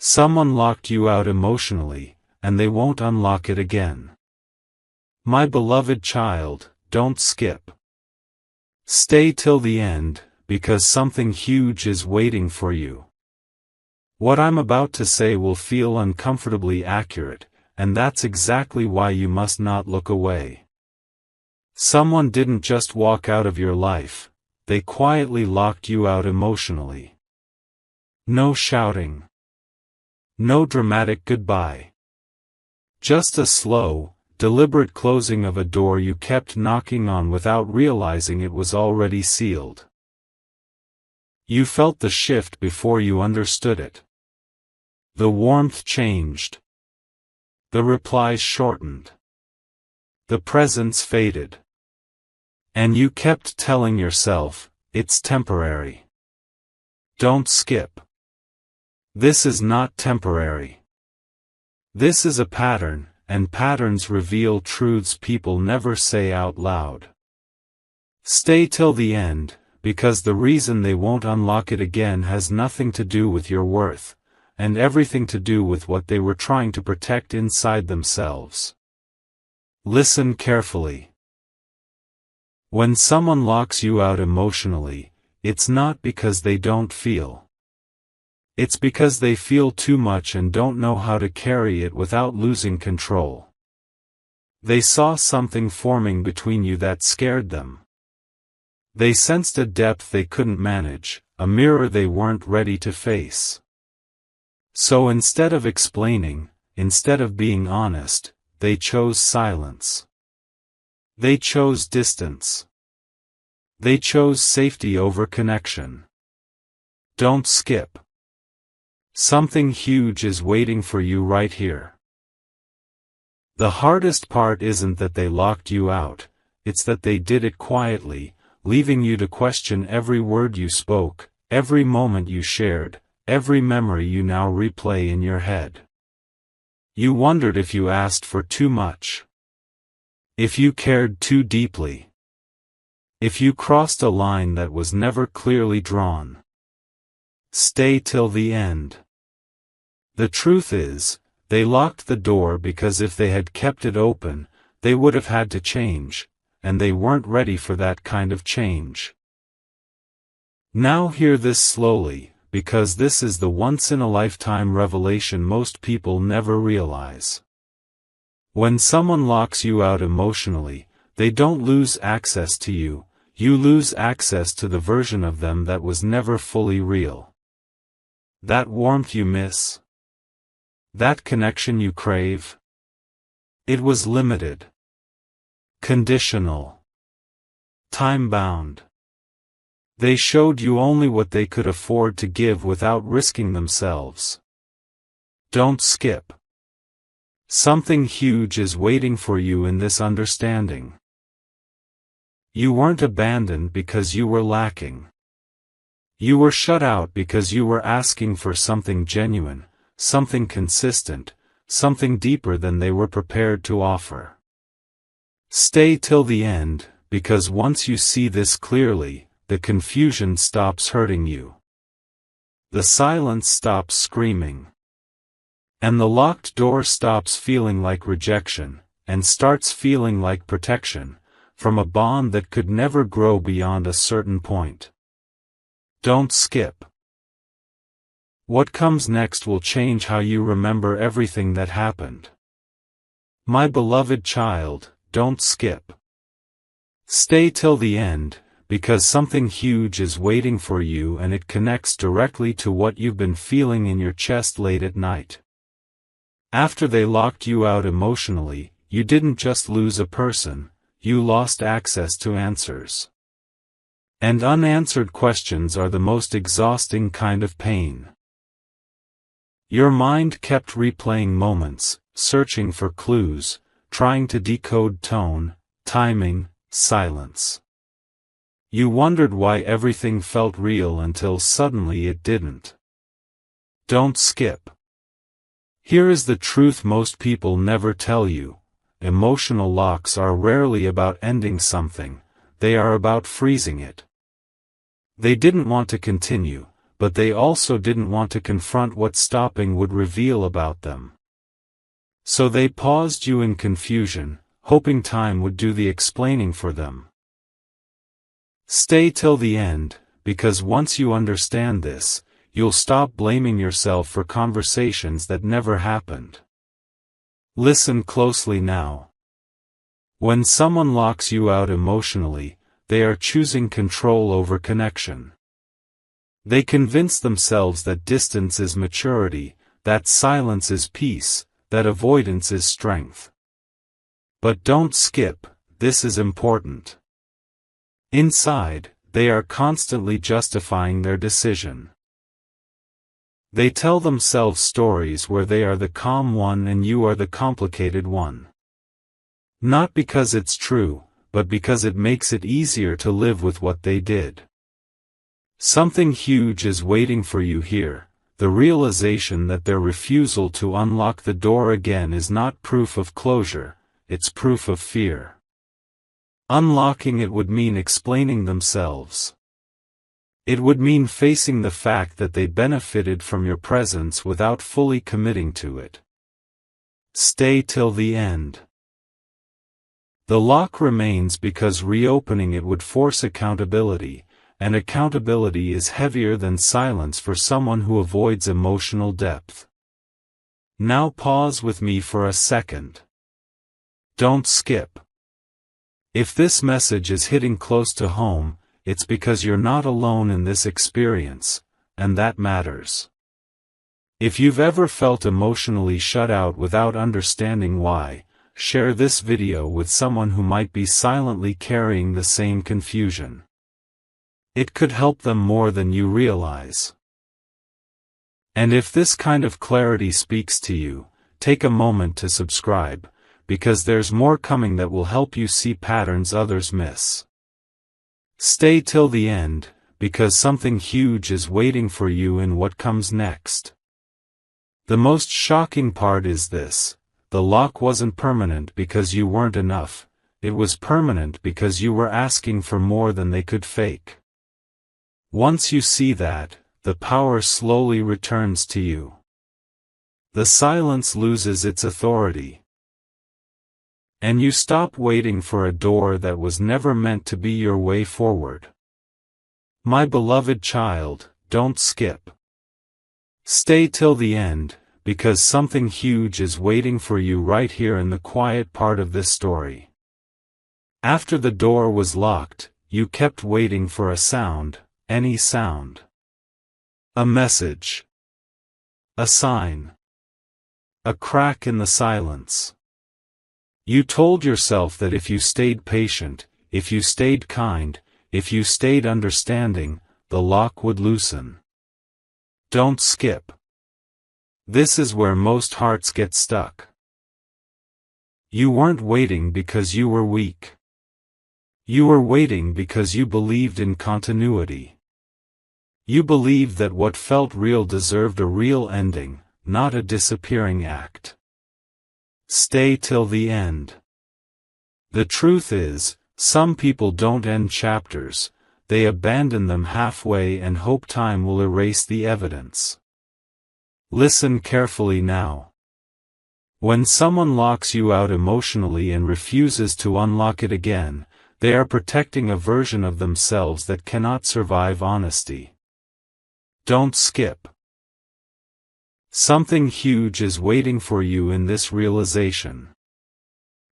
Someone locked you out emotionally, and they won't unlock it again. My beloved child, don't skip. Stay till the end, because something huge is waiting for you. What I'm about to say will feel uncomfortably accurate, and that's exactly why you must not look away. Someone didn't just walk out of your life, they quietly locked you out emotionally. No shouting. No dramatic goodbye. Just a slow, deliberate closing of a door you kept knocking on without realizing it was already sealed. You felt the shift before you understood it. The warmth changed. The replies shortened. The presence faded. And you kept telling yourself, it's temporary. Don't skip. This is not temporary. This is a pattern, and patterns reveal truths people never say out loud. Stay till the end, because the reason they won't unlock it again has nothing to do with your worth, and everything to do with what they were trying to protect inside themselves. Listen carefully. When someone locks you out emotionally, it's not because they don't feel. It's because they feel too much and don't know how to carry it without losing control. They saw something forming between you that scared them. They sensed a depth they couldn't manage, a mirror they weren't ready to face. So instead of explaining, instead of being honest, they chose silence. They chose distance. They chose safety over connection. Don't skip. Something huge is waiting for you right here. The hardest part isn't that they locked you out, it's that they did it quietly, leaving you to question every word you spoke, every moment you shared, every memory you now replay in your head. You wondered if you asked for too much. If you cared too deeply. If you crossed a line that was never clearly drawn. Stay till the end. The truth is, they locked the door because if they had kept it open, they would have had to change, and they weren't ready for that kind of change. Now hear this slowly, because this is the once-in-a-lifetime revelation most people never realize. When someone locks you out emotionally, they don't lose access to you, you lose access to the version of them that was never fully real. That warmth you miss. That connection you crave. It was limited. Conditional. Time-bound. They showed you only what they could afford to give without risking themselves. Don't skip. Something huge is waiting for you in this understanding. You weren't abandoned because you were lacking. You were shut out because you were asking for something genuine, something consistent, something deeper than they were prepared to offer. Stay till the end, because once you see this clearly, the confusion stops hurting you. The silence stops screaming. And the locked door stops feeling like rejection, and starts feeling like protection, from a bond that could never grow beyond a certain point. Don't skip. What comes next will change how you remember everything that happened. My beloved child, don't skip. Stay till the end, because something huge is waiting for you and it connects directly to what you've been feeling in your chest late at night. After they locked you out emotionally, you didn't just lose a person, you lost access to answers. And unanswered questions are the most exhausting kind of pain. Your mind kept replaying moments, searching for clues, trying to decode tone, timing, silence. You wondered why everything felt real until suddenly it didn't. Don't skip. Here is the truth most people never tell you. Emotional locks are rarely about ending something, they are about freezing it. They didn't want to continue, but they also didn't want to confront what stopping would reveal about them. So they paused you in confusion, hoping time would do the explaining for them. Stay till the end, because once you understand this, you'll stop blaming yourself for conversations that never happened. Listen closely now. When someone locks you out emotionally, they are choosing control over connection. They convince themselves that distance is maturity, that silence is peace, that avoidance is strength. But don't skip, this is important. Inside, they are constantly justifying their decision. They tell themselves stories where they are the calm one and you are the complicated one. Not because it's true, but because it makes it easier to live with what they did. Something huge is waiting for you here. The realization that their refusal to unlock the door again is not proof of closure, it's proof of fear. Unlocking it would mean explaining themselves. It would mean facing the fact that they benefited from your presence without fully committing to it. Stay till the end. The lock remains because reopening it would force accountability, and accountability is heavier than silence for someone who avoids emotional depth. Now pause with me for a second. Don't skip. If this message is hitting close to home, it's because you're not alone in this experience, and that matters. If you've ever felt emotionally shut out without understanding why, share this video with someone who might be silently carrying the same confusion. It could help them more than you realize. And if this kind of clarity speaks to you, take a moment to subscribe, because there's more coming that will help you see patterns others miss. Stay till the end, because something huge is waiting for you in what comes next. The most shocking part is this: the lock wasn't permanent because you weren't enough, it was permanent because you were asking for more than they could fake. Once you see that, the power slowly returns to you. The silence loses its authority. And you stop waiting for a door that was never meant to be your way forward. My beloved child, don't skip. Stay till the end, because something huge is waiting for you right here in the quiet part of this story. After the door was locked, you kept waiting for a sound, any sound. A message. A sign. A crack in the silence. You told yourself that if you stayed patient, if you stayed kind, if you stayed understanding, the lock would loosen. Don't skip. This is where most hearts get stuck. You weren't waiting because you were weak. You were waiting because you believed in continuity. You believed that what felt real deserved a real ending, not a disappearing act. Stay till the end. The truth is, some people don't end chapters, they abandon them halfway and hope time will erase the evidence. Listen carefully now. When someone locks you out emotionally and refuses to unlock it again, they are protecting a version of themselves that cannot survive honesty. Don't skip. Something huge is waiting for you in this realization.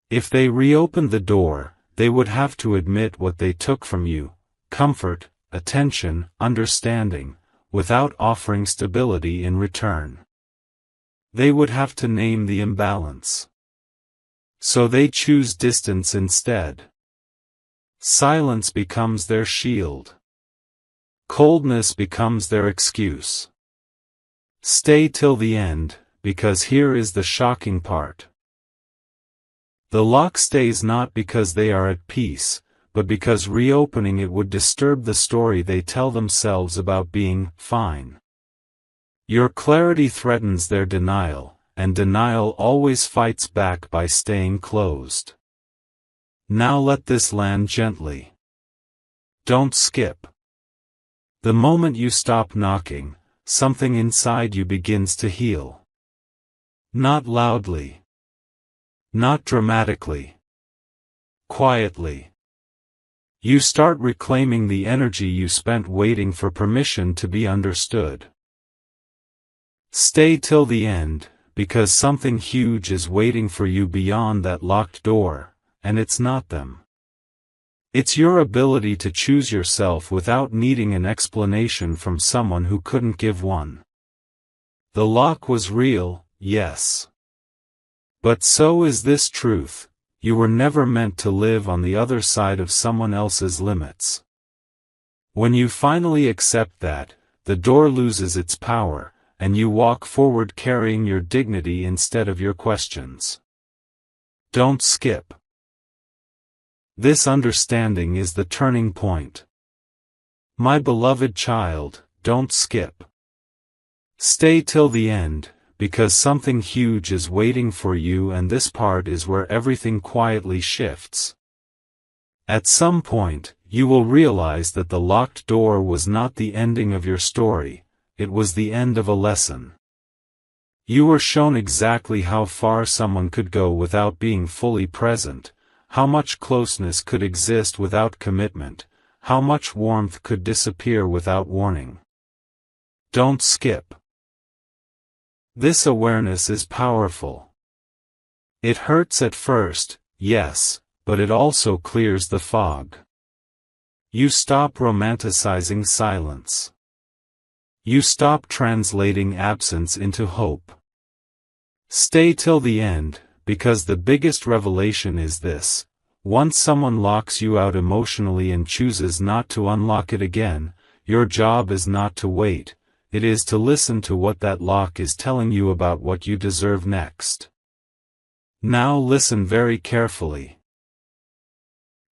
If they reopened the door, they would have to admit what they took from you: comfort, attention, understanding, without offering stability in return. They would have to name the imbalance. So they choose distance instead. Silence becomes their shield. Coldness becomes their excuse. Stay till the end, because here is the shocking part. The lock stays not because they are at peace, but because reopening it would disturb the story they tell themselves about being fine. Your clarity threatens their denial, and denial always fights back by staying closed. Now let this land gently. Don't skip. The moment you stop knocking, something inside you begins to heal. Not loudly. Not dramatically. Quietly. You start reclaiming the energy you spent waiting for permission to be understood. Stay till the end, because something huge is waiting for you beyond that locked door, and it's not them. It's your ability to choose yourself without needing an explanation from someone who couldn't give one. The lock was real, yes. But so is this truth: you were never meant to live on the other side of someone else's limits. When you finally accept that, the door loses its power, and you walk forward carrying your dignity instead of your questions. Don't skip. This understanding is the turning point. My beloved child, don't skip. Stay till the end, because something huge is waiting for you, and this part is where everything quietly shifts. At some point, you will realize that the locked door was not the ending of your story, it was the end of a lesson. You were shown exactly how far someone could go without being fully present, how much closeness could exist without commitment, how much warmth could disappear without warning. Don't skip. This awareness is powerful. It hurts at first, yes, but it also clears the fog. You stop romanticizing silence. You stop translating absence into hope. Stay till the end, because the biggest revelation is this: once someone locks you out emotionally and chooses not to unlock it again, your job is not to wait, it is to listen to what that lock is telling you about what you deserve next. Now listen very carefully.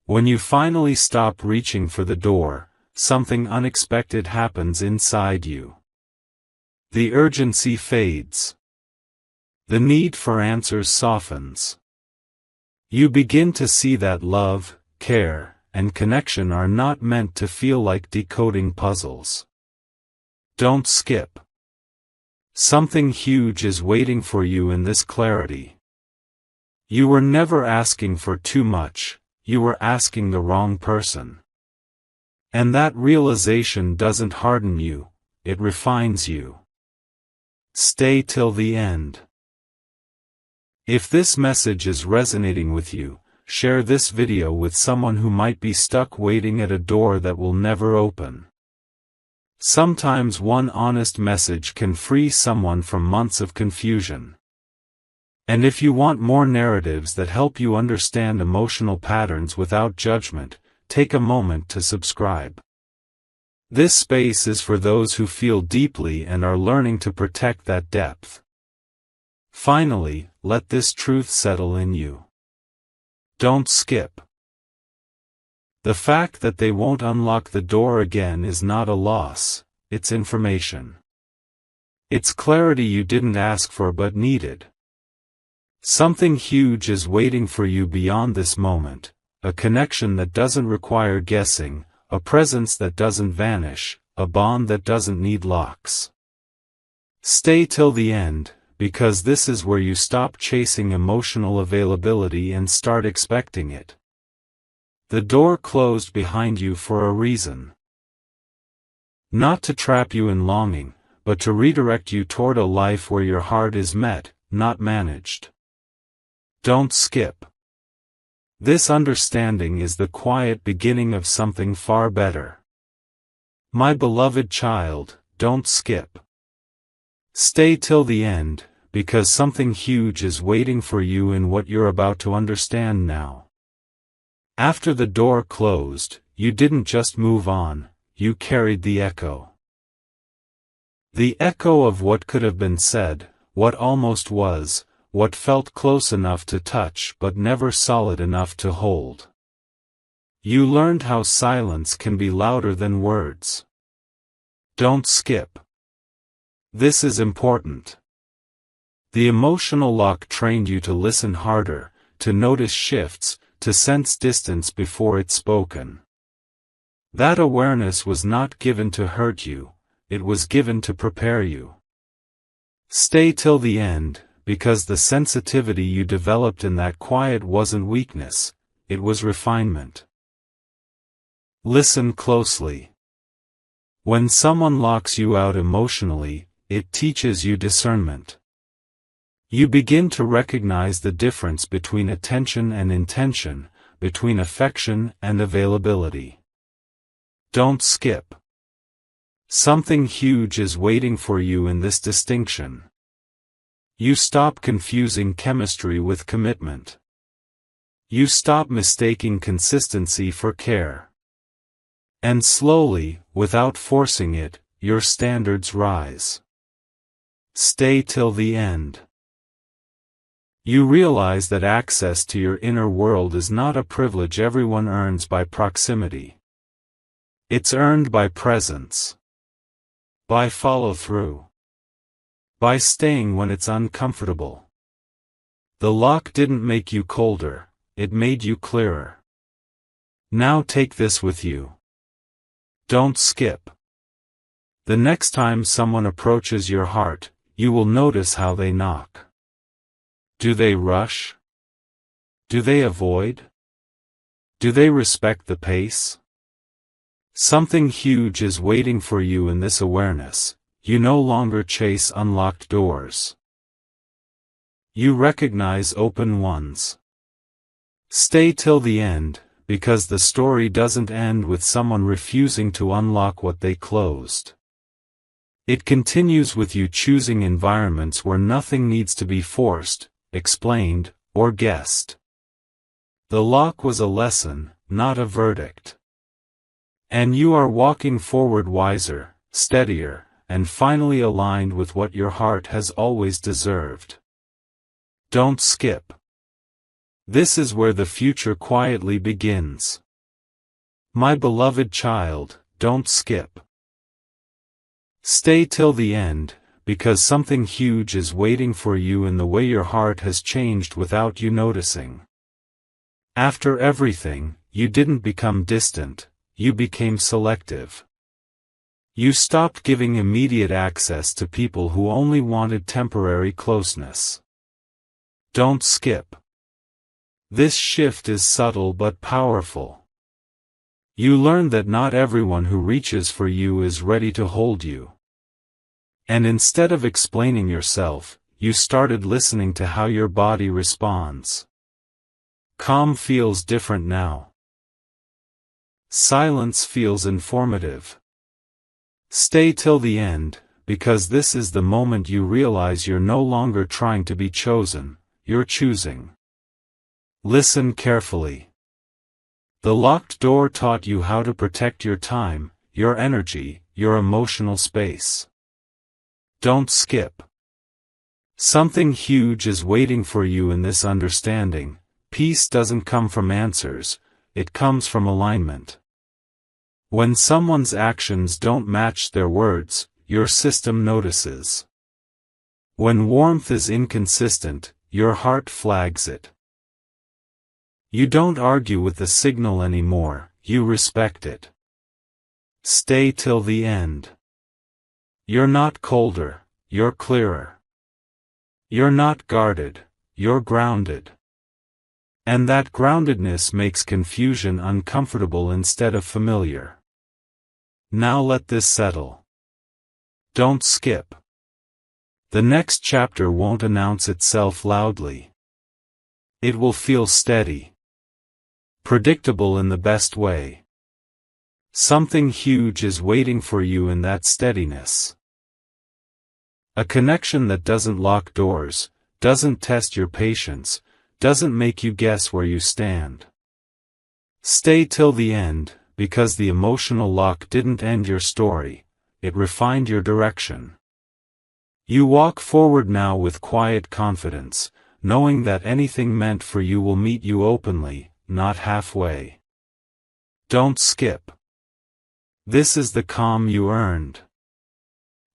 When you finally stop reaching for the door, something unexpected happens inside you. The urgency fades. The need for answers softens. You begin to see that love, care, and connection are not meant to feel like decoding puzzles. Don't skip. Something huge is waiting for you in this clarity. You were never asking for too much, you were asking the wrong person. And that realization doesn't harden you, it refines you. Stay till the end. If this message is resonating with you, share this video with someone who might be stuck waiting at a door that will never open. Sometimes one honest message can free someone from months of confusion. And if you want more narratives that help you understand emotional patterns without judgment, take a moment to subscribe. This space is for those who feel deeply and are learning to protect that depth. Finally, let this truth settle in you. Don't skip. The fact that they won't unlock the door again is not a loss, it's information. It's clarity you didn't ask for but needed. Something huge is waiting for you beyond this moment, a connection that doesn't require guessing, a presence that doesn't vanish, a bond that doesn't need locks. Stay till the end, because this is where you stop chasing emotional availability and start expecting it. The door closed behind you for a reason. Not to trap you in longing, but to redirect you toward a life where your heart is met, not managed. Don't skip. This understanding is the quiet beginning of something far better. My beloved child, don't skip. Stay till the end, because something huge is waiting for you in what you're about to understand now. After the door closed, you didn't just move on, you carried the echo. The echo of what could have been said, what almost was, what felt close enough to touch but never solid enough to hold. You learned how silence can be louder than words. Don't skip. This is important. The emotional lock trained you to listen harder, to notice shifts, to sense distance before it's spoken. That awareness was not given to hurt you, it was given to prepare you. Stay till the end, because the sensitivity you developed in that quiet wasn't weakness, it was refinement. Listen closely. When someone locks you out emotionally, it teaches you discernment. You begin to recognize the difference between attention and intention, between affection and availability. Don't skip. Something huge is waiting for you in this distinction. You stop confusing chemistry with commitment. You stop mistaking consistency for care. And slowly, without forcing it, your standards rise. Stay till the end. You realize that access to your inner world is not a privilege everyone earns by proximity. It's earned by presence. By follow-through. By staying when it's uncomfortable. The lock didn't make you colder, it made you clearer. Now take this with you. Don't skip. The next time someone approaches your heart, you will notice how they knock. Do they rush? Do they avoid? Do they respect the pace? Something huge is waiting for you in this awareness. You no longer chase unlocked doors. You recognize open ones. Stay till the end, because the story doesn't end with someone refusing to unlock what they closed. It continues with you choosing environments where nothing needs to be forced, explained, or guessed. The lock was a lesson, not a verdict. And you are walking forward wiser, steadier, and finally aligned with what your heart has always deserved. Don't skip. This is where the future quietly begins. My beloved child, don't skip. Stay till the end, because something huge is waiting for you in the way your heart has changed without you noticing. After everything, you didn't become distant, you became selective. You stopped giving immediate access to people who only wanted temporary closeness. Don't skip. This shift is subtle but powerful. You learn that not everyone who reaches for you is ready to hold you. And instead of explaining yourself, you started listening to how your body responds. Calm feels different now. Silence feels informative. Stay till the end, because this is the moment you realize you're no longer trying to be chosen, you're choosing. Listen carefully. The locked door taught you how to protect your time, your energy, your emotional space. Don't skip. Something huge is waiting for you in this understanding. Peace doesn't come from answers, it comes from alignment. When someone's actions don't match their words, your system notices. When warmth is inconsistent, your heart flags it. You don't argue with the signal anymore, you respect it. Stay till the end. You're not colder, you're clearer. You're not guarded, you're grounded. And that groundedness makes confusion uncomfortable instead of familiar. Now let this settle. Don't skip. The next chapter won't announce itself loudly. It will feel steady. Predictable in the best way. Something huge is waiting for you in that steadiness. A connection that doesn't lock doors, doesn't test your patience, doesn't make you guess where you stand. Stay till the end, because the emotional lock didn't end your story, it refined your direction. You walk forward now with quiet confidence, knowing that anything meant for you will meet you openly, not halfway. Don't skip. This is the calm you earned.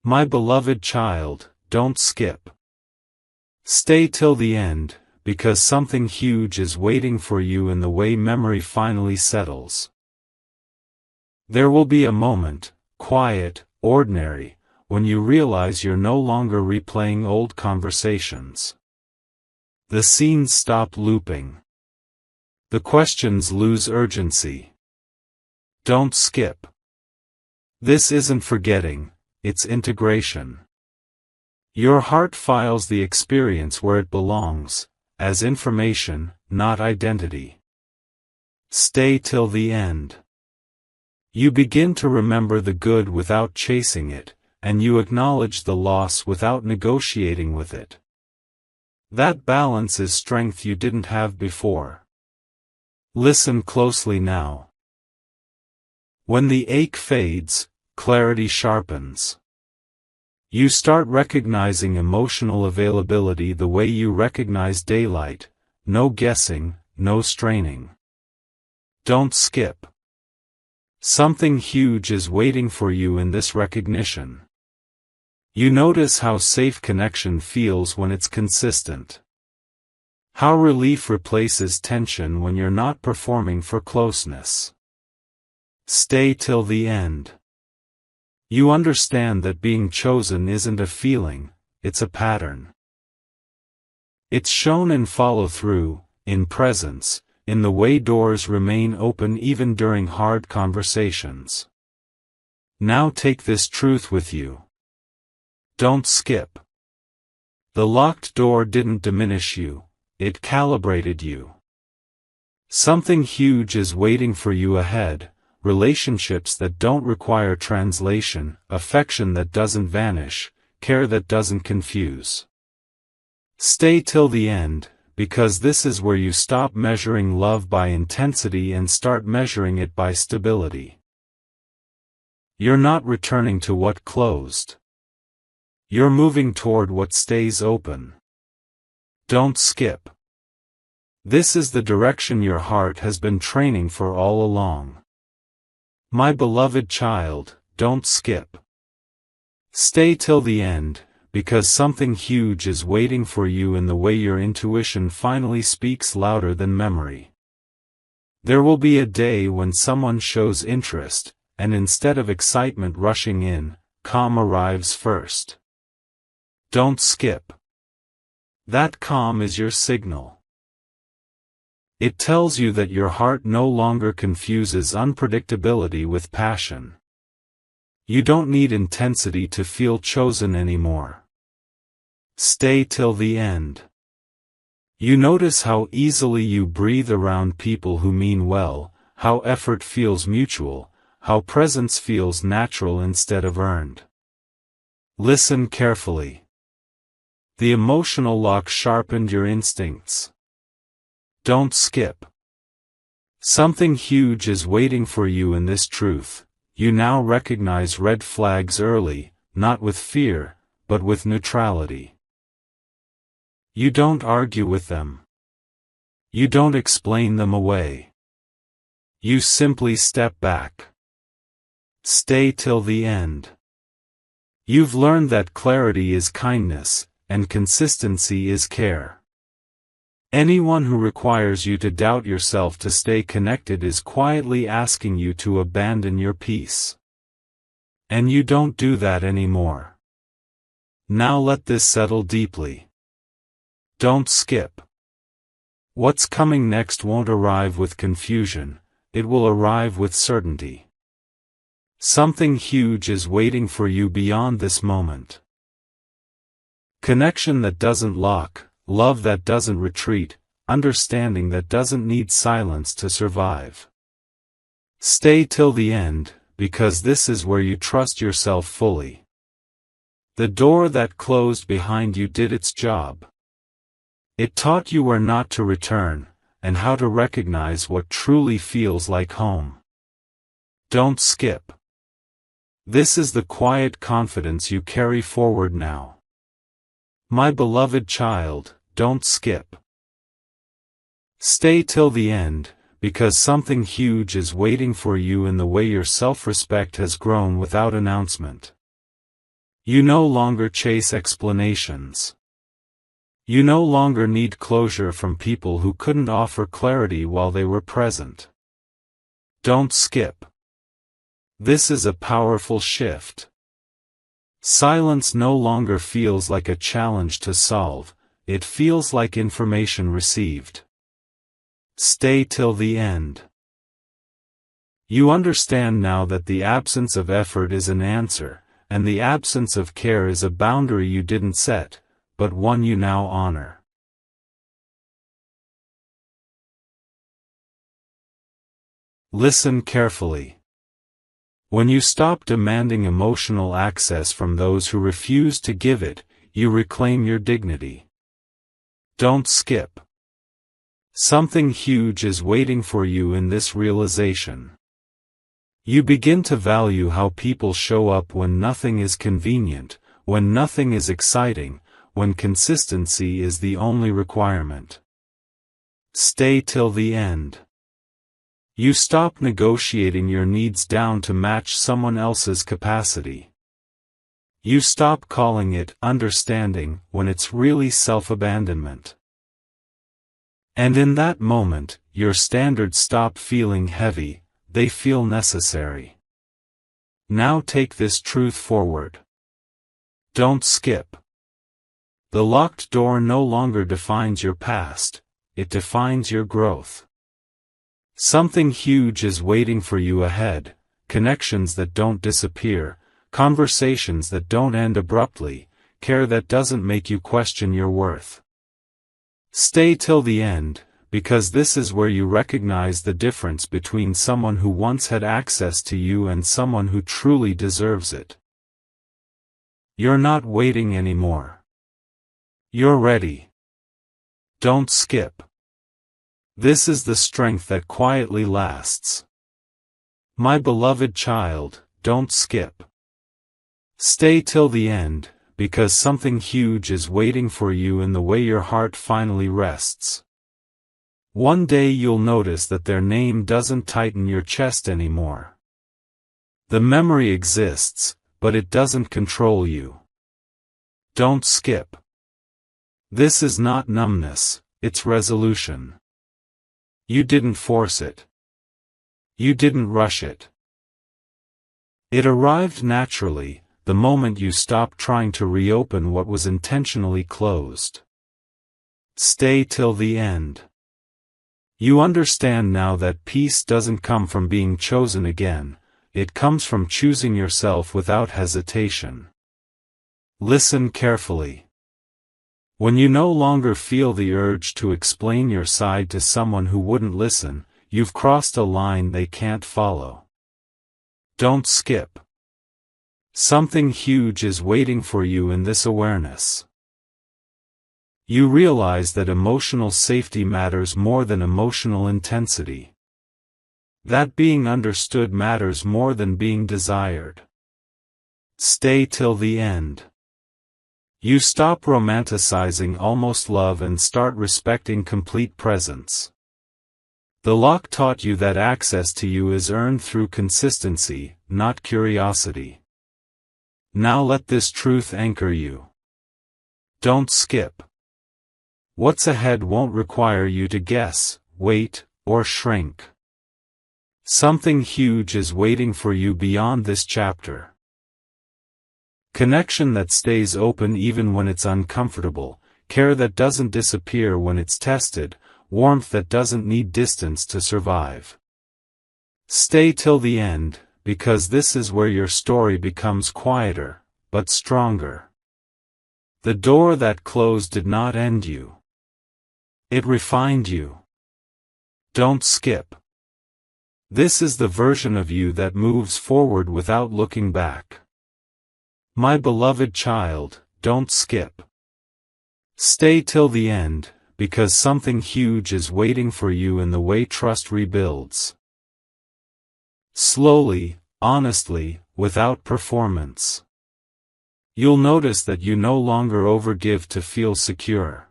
My beloved child, don't skip. Stay till the end, because something huge is waiting for you in the way memory finally settles. There will be a moment, quiet, ordinary, when you realize you're no longer replaying old conversations. The scenes stop looping. The questions lose urgency. Don't skip. This isn't forgetting, it's integration. Your heart files the experience where it belongs, as information, not identity. Stay till the end. You begin to remember the good without chasing it, and you acknowledge the loss without negotiating with it. That balance is strength you didn't have before. Listen closely now. When the ache fades, clarity sharpens. You start recognizing emotional availability the way you recognize daylight, no guessing, no straining. Don't skip. Something huge is waiting for you in this recognition. You notice how safe connection feels when it's consistent. How relief replaces tension when you're not performing for closeness. Stay till the end. You understand that being chosen isn't a feeling, it's a pattern. It's shown in follow-through, in presence, in the way doors remain open even during hard conversations. Now take this truth with you. Don't skip. The locked door didn't diminish you, it calibrated you. Something huge is waiting for you ahead, relationships that don't require translation, affection that doesn't vanish, care that doesn't confuse. Stay till the end, because this is where you stop measuring love by intensity and start measuring it by stability. You're not returning to what closed. You're moving toward what stays open. Don't skip. This is the direction your heart has been training for all along. My beloved child, don't skip. Stay till the end, because something huge is waiting for you in the way your intuition finally speaks louder than memory. There will be a day when someone shows interest, and instead of excitement rushing in, calm arrives first. Don't skip. That calm is your signal. It tells you that your heart no longer confuses unpredictability with passion. You don't need intensity to feel chosen anymore. Stay till the end. You notice how easily you breathe around people who mean well, how effort feels mutual, how presence feels natural instead of earned. Listen carefully. The emotional lock sharpened your instincts. Don't skip. Something huge is waiting for you in this truth. You now recognize red flags early, not with fear, but with neutrality. You don't argue with them. You don't explain them away. You simply step back. Stay till the end. You've learned that clarity is kindness, and consistency is care. Anyone who requires you to doubt yourself to stay connected is quietly asking you to abandon your peace. And you don't do that anymore. Now let this settle deeply. Don't skip. What's coming next won't arrive with confusion, it will arrive with certainty. Something huge is waiting for you beyond this moment. Connection that doesn't lock, love that doesn't retreat, understanding that doesn't need silence to survive. Stay till the end, because this is where you trust yourself fully. The door that closed behind you did its job. It taught you where not to return, and how to recognize what truly feels like home. Don't skip. This is the quiet confidence you carry forward now. My beloved child, don't skip. Stay till the end, because something huge is waiting for you in the way your self-respect has grown without announcement. You no longer chase explanations. You no longer need closure from people who couldn't offer clarity while they were present. Don't skip. This is a powerful shift. Silence no longer feels like a challenge to solve, it feels like information received. Stay till the end. You understand now that the absence of effort is an answer, and the absence of care is a boundary you didn't set, but one you now honor. Listen carefully. When you stop demanding emotional access from those who refuse to give it, you reclaim your dignity. Don't skip. Something huge is waiting for you in this realization. You begin to value how people show up when nothing is convenient, when nothing is exciting, when consistency is the only requirement. Stay till the end. You stop negotiating your needs down to match someone else's capacity. You stop calling it understanding when it's really self-abandonment. And in that moment, your standards stop feeling heavy, they feel necessary. Now take this truth forward. Don't skip. The locked door no longer defines your past, it defines your growth. Something huge is waiting for you ahead, connections that don't disappear, conversations that don't end abruptly, care that doesn't make you question your worth. Stay till the end, because this is where you recognize the difference between someone who once had access to you and someone who truly deserves it. You're not waiting anymore. You're ready. Don't skip. This is the strength that quietly lasts. My beloved child, don't skip. Stay till the end, because something huge is waiting for you in the way your heart finally rests. One day you'll notice that their name doesn't tighten your chest anymore. The memory exists, but it doesn't control you. Don't skip. This is not numbness, it's resolution. You didn't force it. You didn't rush it. It arrived naturally, the moment you stopped trying to reopen what was intentionally closed. Stay till the end. You understand now that peace doesn't come from being chosen again, it comes from choosing yourself without hesitation. Listen carefully. When you no longer feel the urge to explain your side to someone who wouldn't listen, you've crossed a line they can't follow. Don't skip. Something huge is waiting for you in this awareness. You realize that emotional safety matters more than emotional intensity. That being understood matters more than being desired. Stay till the end. You stop romanticizing almost love and start respecting complete presence. The lock taught you that access to you is earned through consistency, not curiosity. Now let this truth anchor you. Don't skip. What's ahead won't require you to guess, wait, or shrink. Something huge is waiting for you beyond this chapter. Connection that stays open even when it's uncomfortable, care that doesn't disappear when it's tested, warmth that doesn't need distance to survive. Stay till the end, because this is where your story becomes quieter, but stronger. The door that closed did not end you. It refined you. Don't skip. This is the version of you that moves forward without looking back. My beloved child, don't skip. Stay till the end, because something huge is waiting for you in the way trust rebuilds. Slowly, honestly, without performance. You'll notice that you no longer overgive to feel secure.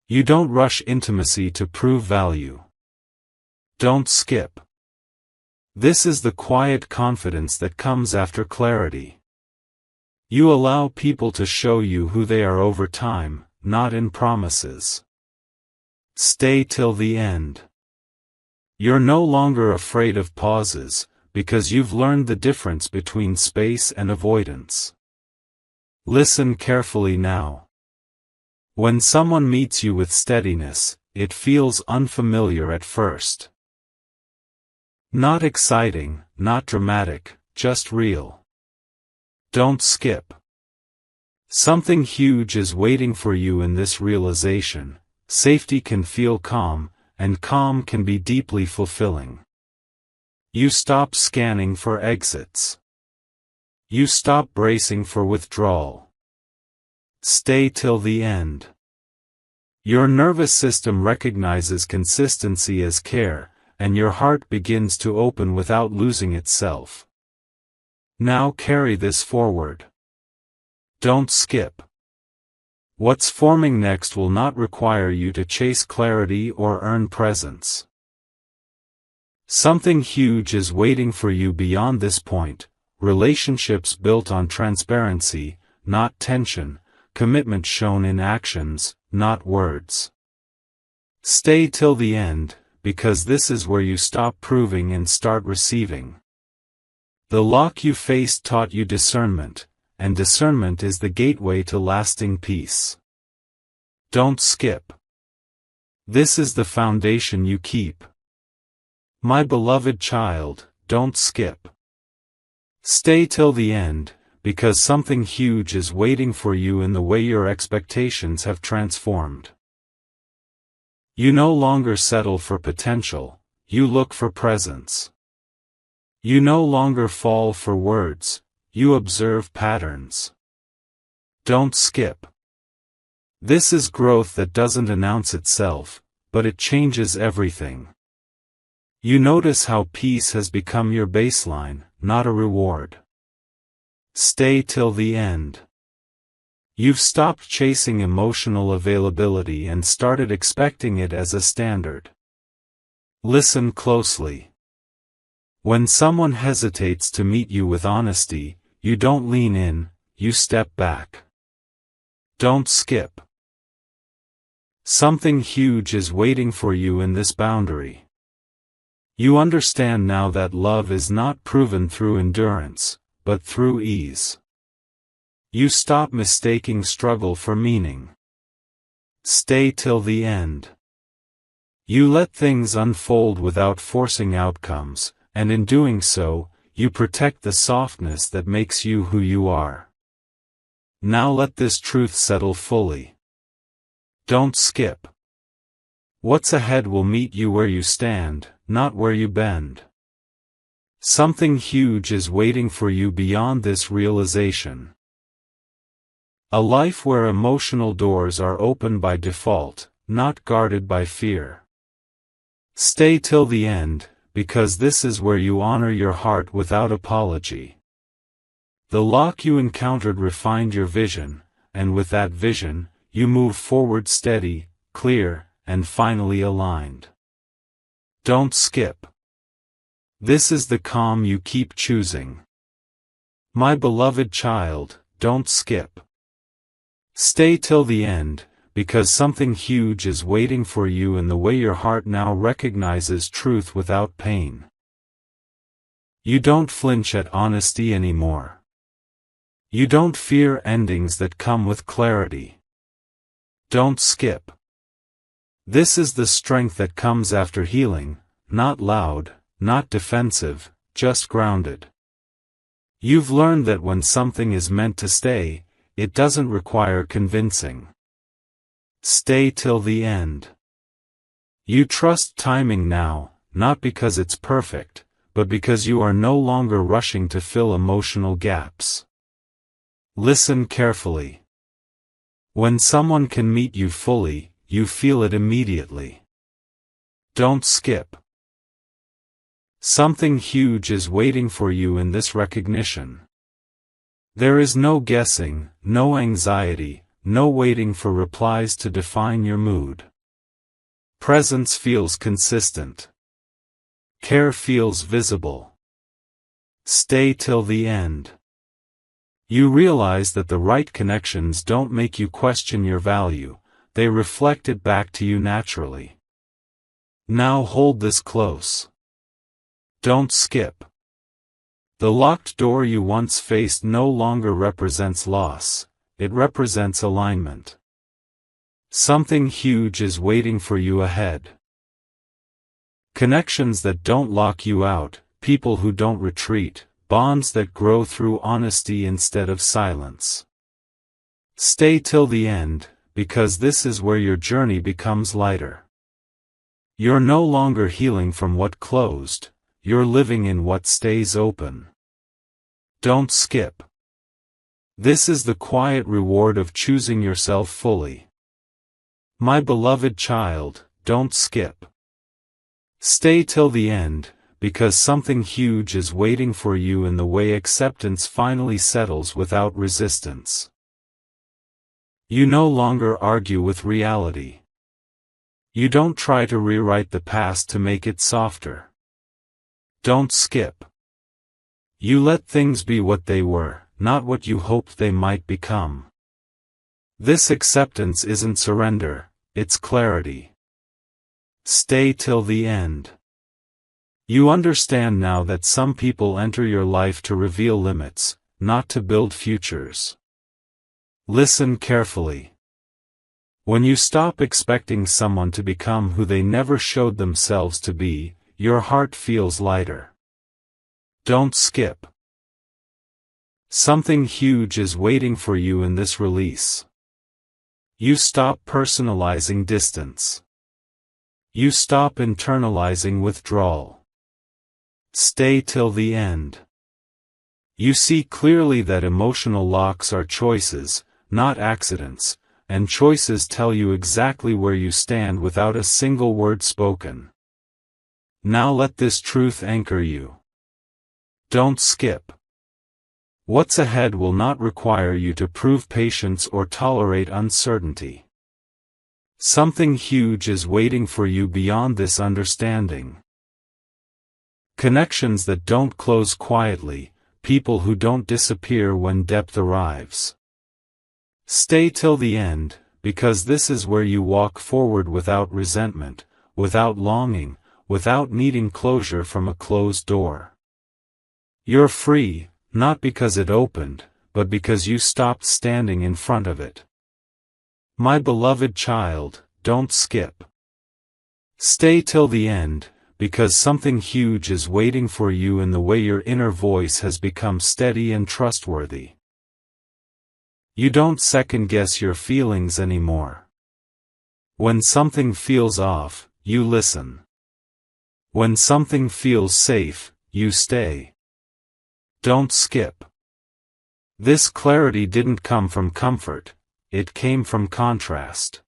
You don't rush intimacy to prove value. Don't skip. This is the quiet confidence that comes after clarity. You allow people to show you who they are over time, not in promises. Stay till the end. You're no longer afraid of pauses, because you've learned the difference between space and avoidance. Listen carefully now. When someone meets you with steadiness, it feels unfamiliar at first. Not exciting, not dramatic, just real. Don't skip. Something huge is waiting for you in this realization. Safety can feel calm, and calm can be deeply fulfilling. You stop scanning for exits. You stop bracing for withdrawal. Stay till the end. Your nervous system recognizes consistency as care, and your heart begins to open without losing itself. Now carry this forward. Don't skip. What's forming next will not require you to chase clarity or earn presence. Something huge is waiting for you beyond this point, relationships built on transparency, not tension, commitment shown in actions, not words. Stay till the end, because this is where you stop proving and start receiving. The lock you faced taught you discernment, and discernment is the gateway to lasting peace. Don't skip. This is the foundation you keep. My beloved child, don't skip. Stay till the end, because something huge is waiting for you in the way your expectations have transformed. You no longer settle for potential, you look for presence. You no longer fall for words, you observe patterns. Don't skip. This is growth that doesn't announce itself, but it changes everything. You notice how peace has become your baseline, not a reward. Stay till the end. You've stopped chasing emotional availability and started expecting it as a standard. Listen closely. When someone hesitates to meet you with honesty, you don't lean in, you step back. Don't skip. Something huge is waiting for you in this boundary. You understand now that love is not proven through endurance, but through ease. You stop mistaking struggle for meaning. Stay till the end. You let things unfold without forcing outcomes, and in doing so, you protect the softness that makes you who you are. Now let this truth settle fully. Don't skip. What's ahead will meet you where you stand, not where you bend. Something huge is waiting for you beyond this realization. A life where emotional doors are open by default, not guarded by fear. Stay till the end, because this is where you honor your heart without apology. The lock you encountered refined your vision, and with that vision, you move forward steady, clear, and finally aligned. Don't skip. This is the calm you keep choosing. My beloved child, don't skip. Stay till the end, because something huge is waiting for you in the way your heart now recognizes truth without pain. You don't flinch at honesty anymore. You don't fear endings that come with clarity. Don't skip. This is the strength that comes after healing, not loud, not defensive, just grounded. You've learned that when something is meant to stay, it doesn't require convincing. Stay till the end. You trust timing now, not because it's perfect, but because you are no longer rushing to fill emotional gaps. Listen carefully. When someone can meet you fully, you feel it immediately. Don't skip. Something huge is waiting for you in this recognition. There is no guessing, no anxiety, no waiting for replies to define your mood. Presence feels consistent. Care feels visible. Stay till the end. You realize that the right connections don't make you question your value, they reflect it back to you naturally. Now hold this close. Don't skip. The locked door you once faced no longer represents loss, it represents alignment. Something huge is waiting for you ahead. Connections that don't lock you out, people who don't retreat, bonds that grow through honesty instead of silence. Stay till the end, because this is where your journey becomes lighter. You're no longer healing from what closed, you're living in what stays open. Don't skip. This is the quiet reward of choosing yourself fully. My beloved child, don't skip. Stay till the end, because something huge is waiting for you in the way acceptance finally settles without resistance. You no longer argue with reality. You don't try to rewrite the past to make it softer. Don't skip. You let things be what they were, not what you hoped they might become. This acceptance isn't surrender, it's clarity. Stay till the end. You understand now that some people enter your life to reveal limits, not to build futures. Listen carefully. When you stop expecting someone to become who they never showed themselves to be, your heart feels lighter. Don't skip. Something huge is waiting for you in this release. You stop personalizing distance. You stop internalizing withdrawal. Stay till the end. You see clearly that emotional locks are choices, not accidents, and choices tell you exactly where you stand without a single word spoken. Now let this truth anchor you. Don't skip. What's ahead will not require you to prove patience or tolerate uncertainty. Something huge is waiting for you beyond this understanding. Connections that don't close quietly, people who don't disappear when depth arrives. Stay till the end, because this is where you walk forward without resentment, without longing, without needing closure from a closed door. You're free, not because it opened, but because you stopped standing in front of it. My beloved child, don't skip. Stay till the end, because something huge is waiting for you in the way your inner voice has become steady and trustworthy. You don't second-guess your feelings anymore. When something feels off, you listen. When something feels safe, you stay. Don't skip. This clarity didn't come from comfort, it came from contrast.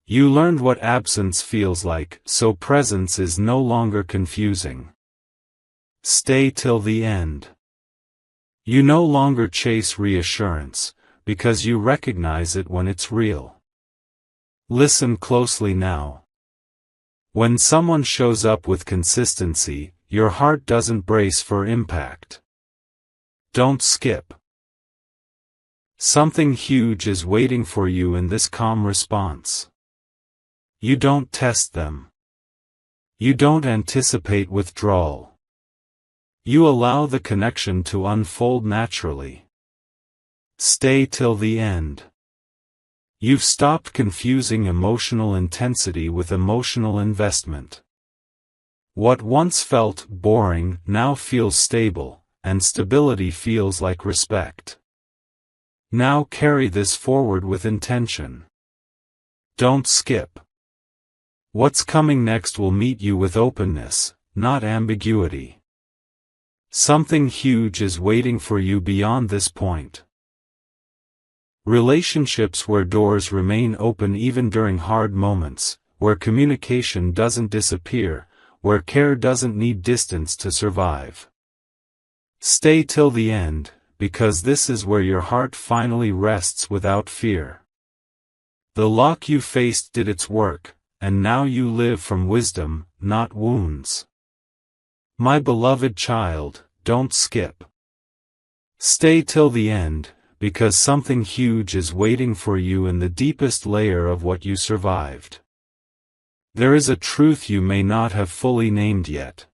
You learned what absence feels like, so presence is no longer confusing. Stay till the end. You no longer chase reassurance, because you recognize it when it's real. Listen closely now. When someone shows up with consistency, your heart doesn't brace for impact. Don't skip. Something huge is waiting for you in this calm response. You don't test them. You don't anticipate withdrawal. You allow the connection to unfold naturally. Stay till the end. You've stopped confusing emotional intensity with emotional investment. What once felt boring now feels stable, and stability feels like respect. Now carry this forward with intention. Don't skip. What's coming next will meet you with openness, not ambiguity. Something huge is waiting for you beyond this point. Relationships where doors remain open even during hard moments, where communication doesn't disappear, where care doesn't need distance to survive. Stay till the end, because this is where your heart finally rests without fear. The lock you faced did its work, and now you live from wisdom, not wounds. My beloved child, don't skip. Stay till the end, because something huge is waiting for you in the deepest layer of what you survived. There is a truth you may not have fully named yet.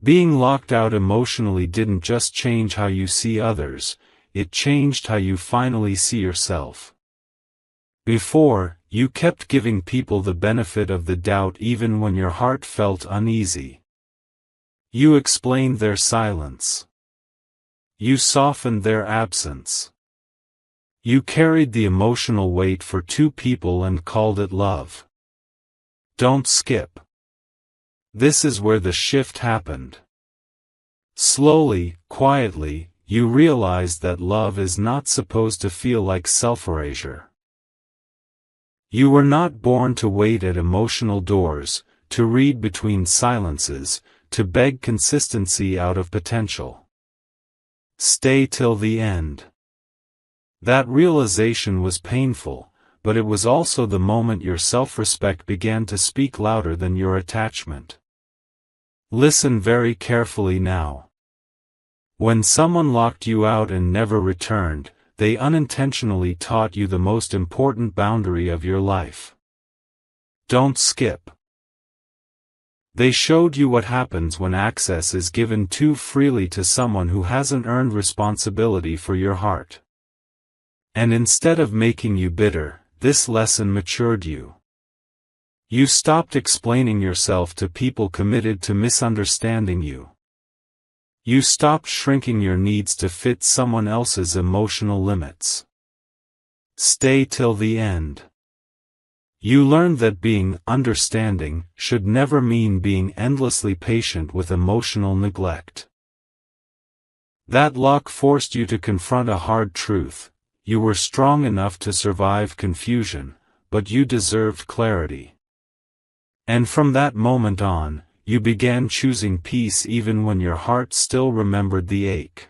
Being locked out emotionally didn't just change how you see others, it changed how you finally see yourself. Before, you kept giving people the benefit of the doubt even when your heart felt uneasy. You explained their silence. You softened their absence. You carried the emotional weight for two people and called it love. Don't skip. This is where the shift happened. Slowly, quietly, you realized that love is not supposed to feel like self-erasure. You were not born to wait at emotional doors, to read between silences, to beg consistency out of potential. Stay till the end. That realization was painful, but it was also the moment your self-respect began to speak louder than your attachment. Listen very carefully now. When someone locked you out and never returned, they unintentionally taught you the most important boundary of your life. Don't skip. They showed you what happens when access is given too freely to someone who hasn't earned responsibility for your heart. And instead of making you bitter, this lesson matured you. You stopped explaining yourself to people committed to misunderstanding you. You stopped shrinking your needs to fit someone else's emotional limits. Stay till the end. You learned that being understanding should never mean being endlessly patient with emotional neglect. That lock forced you to confront a hard truth. You were strong enough to survive confusion, but you deserved clarity. And from that moment on, you began choosing peace even when your heart still remembered the ache.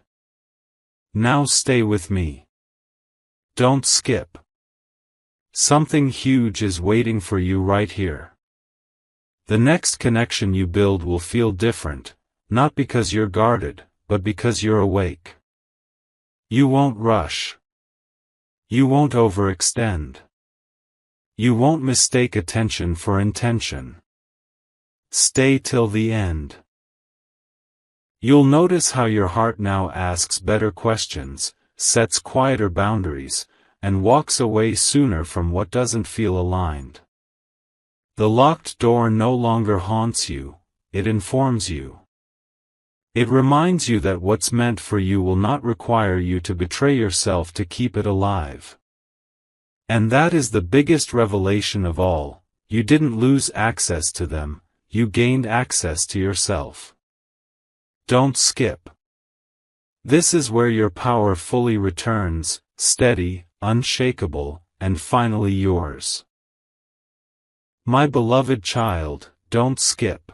Now stay with me. Don't skip. Something huge is waiting for you right here. The next connection you build will feel different, not because you're guarded, but because you're awake. You won't rush. You won't overextend. You won't mistake attention for intention. Stay till the end. You'll notice how your heart now asks better questions, sets quieter boundaries, and walks away sooner from what doesn't feel aligned. The locked door no longer haunts you, it informs you. It reminds you that what's meant for you will not require you to betray yourself to keep it alive. And that is the biggest revelation of all. You didn't lose access to them, you gained access to yourself. Don't skip. This is where your power fully returns, steady, unshakable, and finally yours. My beloved child, don't skip.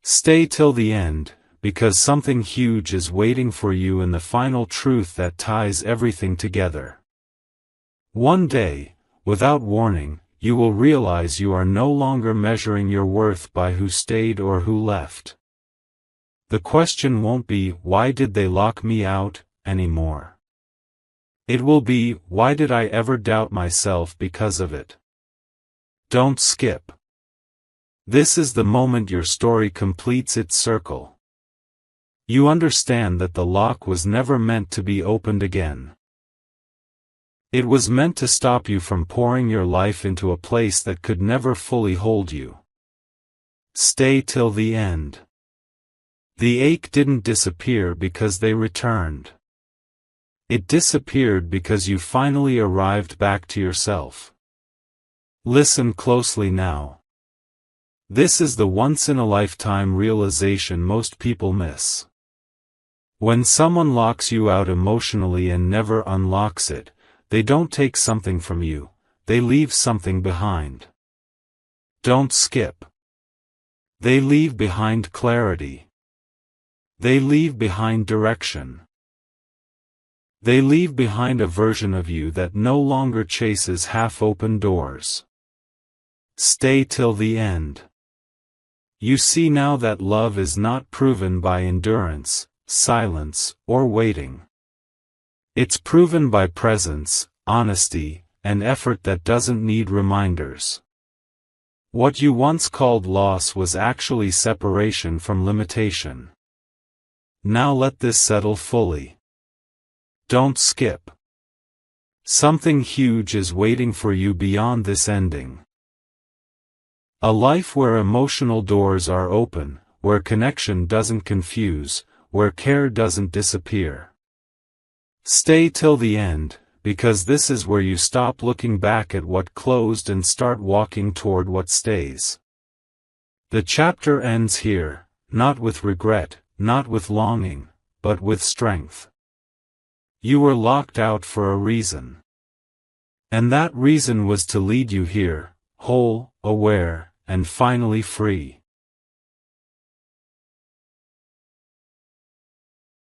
Stay till the end, because something huge is waiting for you in the final truth that ties everything together. One day, without warning, you will realize you are no longer measuring your worth by who stayed or who left. The question won't be, why did they lock me out, anymore. It will be, why did I ever doubt myself because of it? Don't skip. This is the moment your story completes its circle. You understand that the lock was never meant to be opened again. It was meant to stop you from pouring your life into a place that could never fully hold you. Stay till the end. The ache didn't disappear because they returned. It disappeared because you finally arrived back to yourself. Listen closely now. This is the once-in-a-lifetime realization most people miss. When someone locks you out emotionally and never unlocks it, they don't take something from you, they leave something behind. Don't skip. They leave behind clarity. They leave behind direction. They leave behind a version of you that no longer chases half-open doors. Stay till the end. You see now that love is not proven by endurance, silence, or waiting. It's proven by presence, honesty, and effort that doesn't need reminders. What you once called loss was actually separation from limitation. Now let this settle fully. Don't skip. Something huge is waiting for you beyond this ending. A life where emotional doors are open, where connection doesn't confuse, where care doesn't disappear. Stay till the end, because this is where you stop looking back at what closed and start walking toward what stays. The chapter ends here, not with regret, not with longing, but with strength. You were locked out for a reason. And that reason was to lead you here, whole, aware, and finally free.